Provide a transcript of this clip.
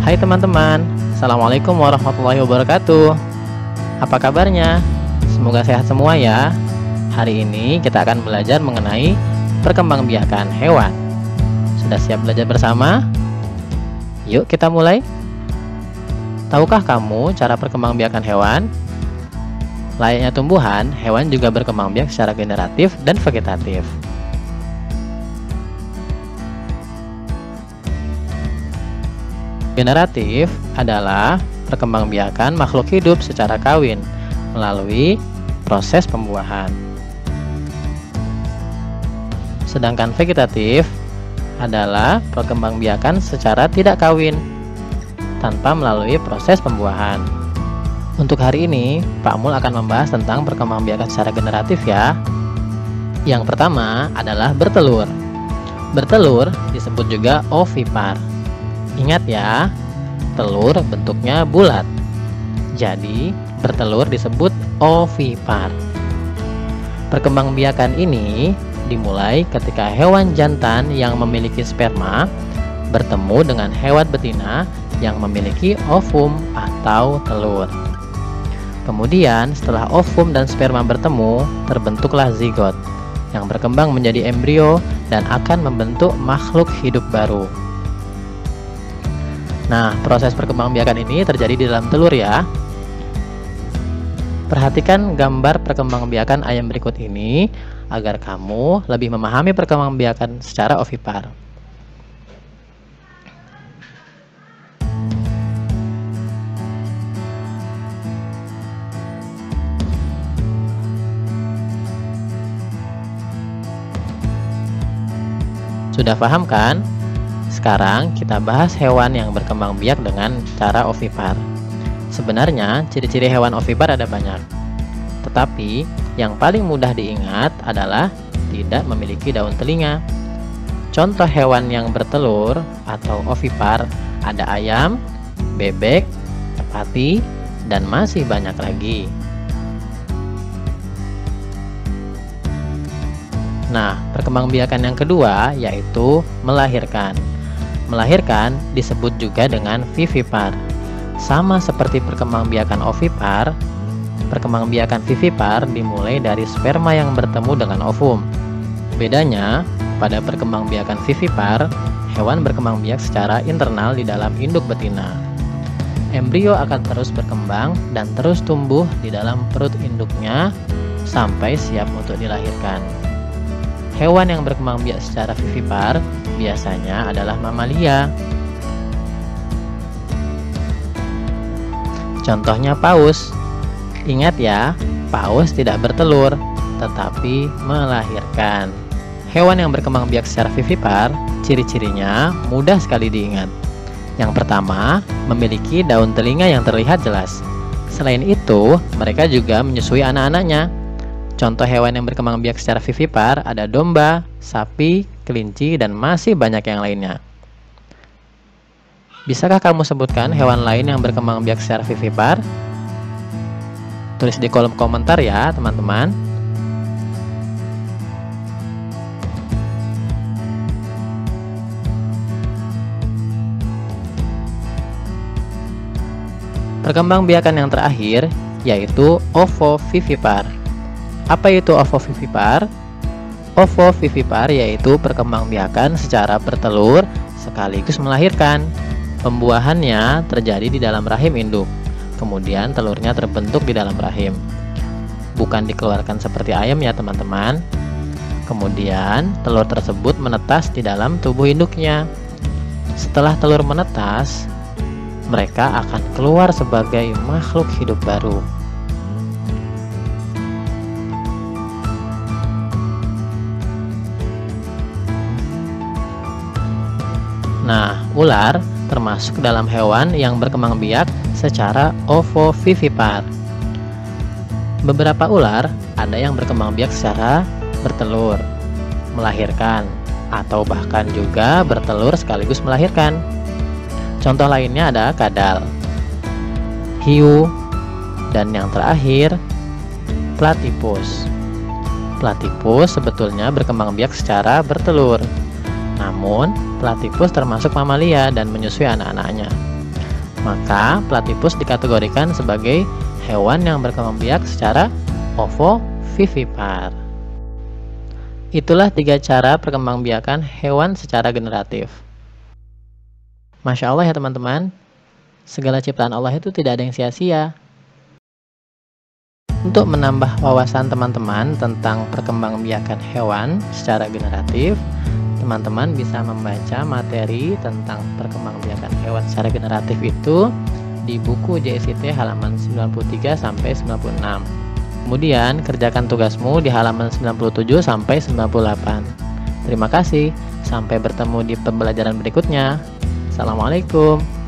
Hai teman-teman, Assalamualaikum warahmatullahi wabarakatuh. Apa kabarnya? Semoga sehat semua ya. Hari ini kita akan belajar mengenai perkembangbiakan hewan. Sudah siap belajar bersama? Yuk kita mulai. Tahukah kamu cara perkembangbiakan hewan? Layaknya tumbuhan, hewan juga berkembang biak secara generatif dan vegetatif. Generatif adalah perkembangbiakan makhluk hidup secara kawin melalui proses pembuahan. Sedangkan vegetatif adalah perkembangbiakan secara tidak kawin tanpa melalui proses pembuahan. Untuk hari ini, Pak Mul akan membahas tentang perkembangbiakan secara generatif ya. Yang pertama adalah bertelur. Bertelur disebut juga ovipar. Ingat ya, telur bentuknya bulat. Jadi, bertelur disebut ovipar. Perkembangbiakan ini dimulai ketika hewan jantan yang memiliki sperma bertemu dengan hewan betina yang memiliki ovum atau telur. Kemudian, setelah ovum dan sperma bertemu, terbentuklah zigot yang berkembang menjadi embrio dan akan membentuk makhluk hidup baru. Nah, proses perkembangbiakan ini terjadi di dalam telur ya. Perhatikan gambar perkembangbiakan ayam berikut ini agar kamu lebih memahami perkembangbiakan secara ovipar. Sudah paham kan? Sekarang kita bahas hewan yang berkembang biak dengan cara ovipar. Sebenarnya ciri-ciri hewan ovipar ada banyak, tetapi yang paling mudah diingat adalah tidak memiliki daun telinga. Contoh hewan yang bertelur atau ovipar ada ayam, bebek, merpati, dan masih banyak lagi. Nah, perkembangbiakan yang kedua yaitu melahirkan. Melahirkan disebut juga dengan vivipar. Sama seperti perkembangbiakan ovipar, perkembangbiakan vivipar dimulai dari sperma yang bertemu dengan ovum. Bedanya, pada perkembangbiakan vivipar, hewan berkembang biak secara internal di dalam induk betina. Embrio akan terus berkembang dan terus tumbuh di dalam perut induknya sampai siap untuk dilahirkan. Hewan yang berkembang biak secara vivipar biasanya adalah mamalia. Contohnya paus. Ingat ya, paus tidak bertelur, tetapi melahirkan. Hewan yang berkembang biak secara vivipar, ciri-cirinya mudah sekali diingat. Yang pertama, memiliki daun telinga yang terlihat jelas. Selain itu, mereka juga menyusui anak-anaknya. Contoh hewan yang berkembang biak secara vivipar ada domba, sapi, kelinci, dan masih banyak yang lainnya. Bisakah kamu sebutkan hewan lain yang berkembang biak secara vivipar? Tulis di kolom komentar ya, teman-teman. Perkembangbiakan yang terakhir yaitu ovovivipar. Apa itu ovovivipar? Ovovivipar yaitu perkembangbiakan secara bertelur sekaligus melahirkan. Pembuahannya terjadi di dalam rahim induk. Kemudian telurnya terbentuk di dalam rahim. Bukan dikeluarkan seperti ayam ya teman-teman. Kemudian telur tersebut menetas di dalam tubuh induknya. Setelah telur menetas, mereka akan keluar sebagai makhluk hidup baru. Nah, ular termasuk dalam hewan yang berkembang biak secara ovovivipar. Beberapa ular ada yang berkembang biak secara bertelur, melahirkan, atau bahkan juga bertelur sekaligus melahirkan. Contoh lainnya ada kadal, hiu, dan yang terakhir platypus. Platypus sebetulnya berkembang biak secara bertelur. Namun, platypus termasuk mamalia dan menyusui anak-anaknya. Maka platypus dikategorikan sebagai hewan yang berkembang biak secara ovovivipar. Itulah 3 cara perkembangbiakan hewan secara generatif. Masya Allah ya teman-teman, segala ciptaan Allah itu tidak ada yang sia-sia. Untuk menambah wawasan teman-teman tentang perkembangbiakan hewan secara generatif, teman-teman bisa membaca materi tentang perkembangbiakan hewan secara generatif itu di buku JSIT halaman 93 sampai 96. Kemudian kerjakan tugasmu di halaman 97 sampai 98. Terima kasih, sampai bertemu di pembelajaran berikutnya. Assalamualaikum.